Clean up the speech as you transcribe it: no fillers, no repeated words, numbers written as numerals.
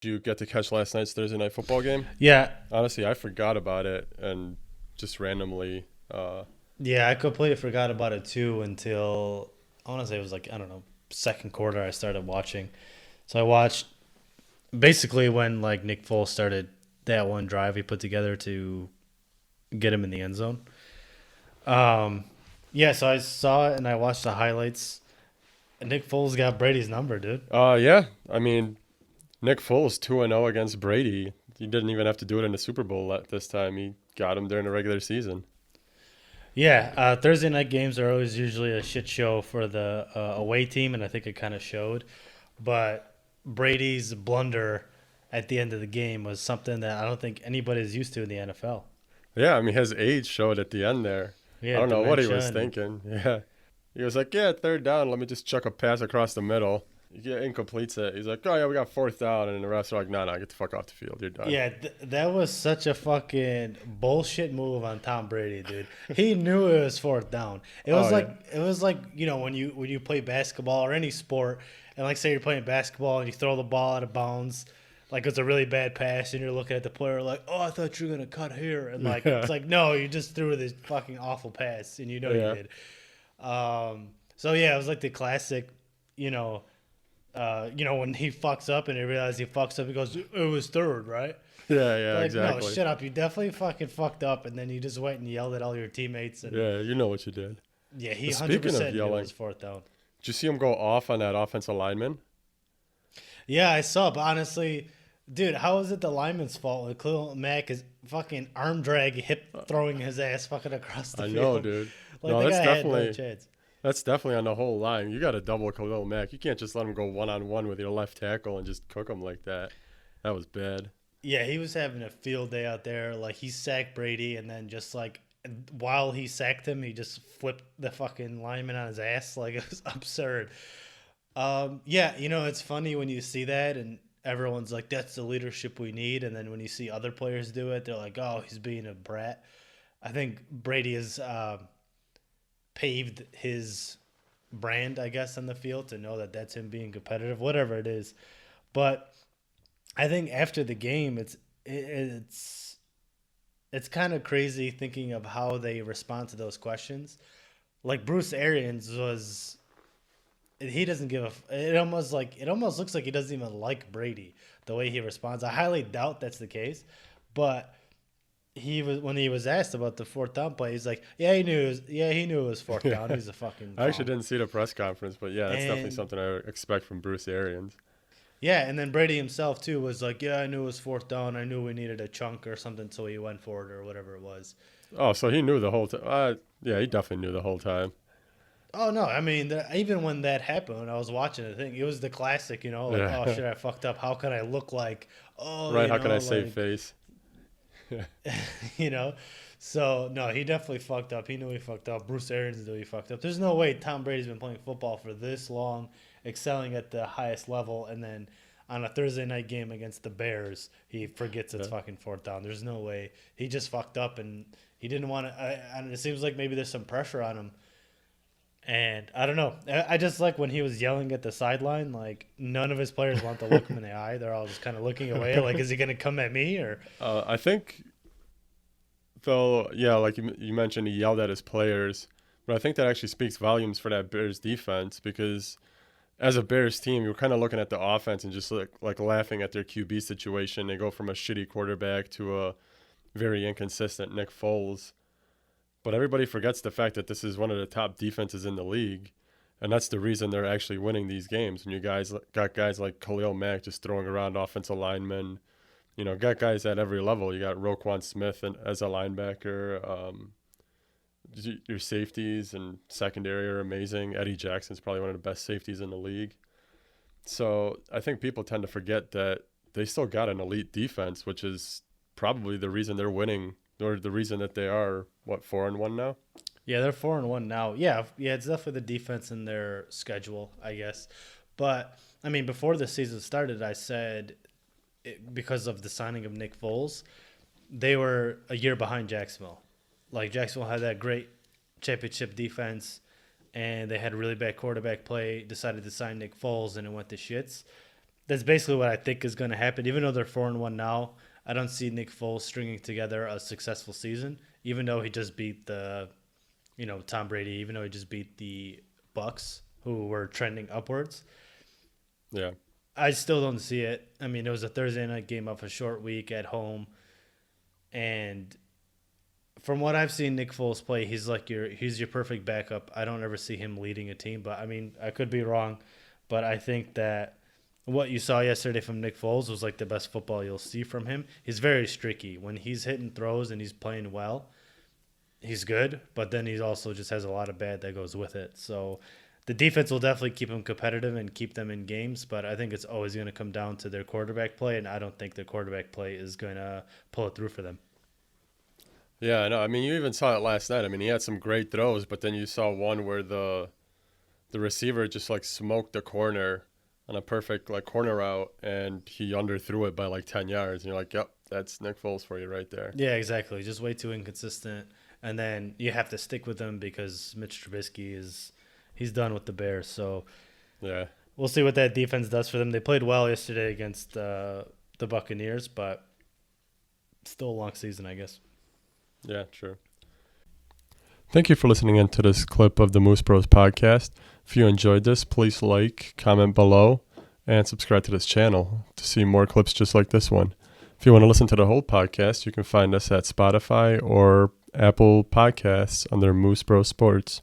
Did you get to catch last night's Thursday night football game? Yeah, Honestly, I forgot about it and just randomly. yeah, I completely forgot about it too until I want to say it was like I don't know second quarter I started watching. So I watched basically when like Nick Foles started that one drive he put together to get him in the end zone. Um, yeah, so I saw it and I watched the highlights. And Nick Foles got Brady's number, dude. Yeah. I mean, Nick Foles 2-0 against Brady. He didn't even have to do it in the Super Bowl this time. He got him during the regular season. Yeah, Thursday night games are always usually a shit show for the away team, and I think it kind of showed. But Brady's blunder at the end of the game was something that I don't think anybody's used to in the NFL. Yeah, I mean, his age showed at the end there. I Yeah, don't know what he dementia was and thinking. Yeah. He was like, yeah, third down. Let me just chuck a pass across the middle. Yeah, incompletes it. He's like, oh, yeah, we got fourth down. And the refs are like, no, no, get the fuck off the field. You're done. yeah, that was such a fucking bullshit move on Tom Brady, dude. He knew it was fourth down. Oh, yeah. It was like when you play basketball or any sport, and like say you're playing basketball and you throw the ball out of bounds, like it's a really bad pass, and you're looking at the player like, oh, I thought you were gonna cut here, and like Yeah. it's like no, you just threw this fucking awful pass, and you know you Yeah. did. So yeah, it was like the classic, you know. When he fucks up and he realizes he fucks up, he goes, "It was third, right?" Yeah, yeah, Like, no, exactly. shut up. You definitely fucking fucked up, and then you just went and yelled at all your teammates. And Yeah, you know what you did. yeah, he But speaking of 100% knew it yelling, was fourth down. did you see him go off on that offensive lineman? Yeah, I saw, but honestly, dude, how is it the lineman's fault when Khalil Mack is fucking arm drag, hip throwing his ass fucking across the I know, field? dude. Like, No, the that's guy had no definitely chance. that's definitely on the whole line. You got to double Khalil Mack. You can't just let him go one on one with your left tackle and just cook him like that. That was bad. Yeah, he was having a field day out there. Like, he sacked Brady, and then just like while he sacked him, he just flipped the fucking lineman on his ass. Like, it was absurd. Yeah, it's funny when you see that and everyone's like, that's the leadership we need. And then when you see other players do it, they're like, oh, he's being a brat. I think Brady has paved his brand, I guess, on the field to know that that's him being competitive, whatever it is. But I think after the game, it's kind of crazy thinking of how they respond to those questions. Like Bruce Arians was he doesn't give it almost looks like he doesn't even like Brady the way he responds. I highly doubt that's the case, but he was when he was asked about the fourth down play, he's like, he knew it was fourth down. He's a fucking I actually clown. didn't see the press conference, but yeah, that's definitely And something I expect from Bruce Arians. yeah, and then Brady himself too was like, yeah, I knew it was fourth down. I knew we needed a chunk or something, so he went for it or whatever it was. Oh, so he knew the whole time. Yeah, he definitely knew the whole time. Oh no, I mean, even when that happened, when I was watching the thing, it was the classic, like, oh Yeah, shit, I fucked up. How can I look like, oh, right. How can I save like, face? Yeah, you know? So no, he definitely fucked up. He knew he fucked up. Bruce Arians knew he fucked up. There's no way Tom Brady's been playing football for this long, excelling at the highest level, and then on a Thursday night game against the Bears, he forgets it's yeah. fucking fourth down. There's no way. He just fucked up, and he didn't want to. And it seems like maybe there's some pressure on him. And I don't know. I just like when he was yelling at the sideline, like none of his players want to look him in the eye. They're all just kind of looking away. Like, is he going to come at me or? I think though, yeah, like you mentioned, he yelled at his players, but I think that actually speaks volumes for that Bears defense because as a Bears team, you're kind of looking at the offense and just like laughing at their QB situation. They go from a shitty quarterback to a very inconsistent Nick Foles. But everybody forgets the fact that this is one of the top defenses in the league, and that's the reason they're actually winning these games. And you guys got guys like Khalil Mack just throwing around offensive linemen. Got guys at every level. You got Roquan Smith as a linebacker. Your safeties and secondary are amazing. Eddie Jackson's probably one of the best safeties in the league. So I think people tend to forget that they still got an elite defense, which is probably the reason they're winning or the reason that they are, 4-1 now? Yeah, they're 4-1 now. Yeah, yeah, it's definitely the defense in their schedule, I guess. But I mean, before the season started, I said because of the signing of Nick Foles, they were a year behind Jacksonville. Like Jacksonville had that great championship defense, and they had really bad quarterback play. Decided to sign Nick Foles, and it went to shits. that's basically what I think is going to happen. Even though they're 4-1 now, I don't see Nick Foles stringing together a successful season. Even though he just beat Tom Brady, even though he just beat the Bucks, who were trending upwards. Yeah. I still don't see it. I mean, it was a Thursday night game off a short week at home, and from what I've seen Nick Foles play, he's your perfect backup. I don't ever see him leading a team, but I mean, I could be wrong, but I think that what you saw yesterday from Nick Foles was like the best football you'll see from him. He's very streaky. When he's hitting throws and he's playing well, he's good, but then he also just has a lot of bad that goes with it. So the defense will definitely keep him competitive and keep them in games, but I think it's always going to come down to their quarterback play, and I don't think their quarterback play is going to pull it through for them. Yeah, I know. I mean, you even saw it last night. I mean, he had some great throws, but then you saw one where the receiver just like smoked the corner on a perfect like corner route, and he underthrew it by like 10 yards. And you're like, yep, that's Nick Foles for you right there. Yeah, exactly. Just way too inconsistent, and then you have to stick with him because Mitch Trubisky he's done with the Bears. So Yeah, we'll see what that defense does for them. They played well yesterday against the Buccaneers, but still a long season, I guess. yeah, true. Thank you for listening in to this clip of the Moose Bros podcast. If you enjoyed this, please like, comment below, and subscribe to this channel to see more clips just like this one. If you want to listen to the whole podcast, you can find us at Spotify or Apple Podcasts under Moose Bros Sports.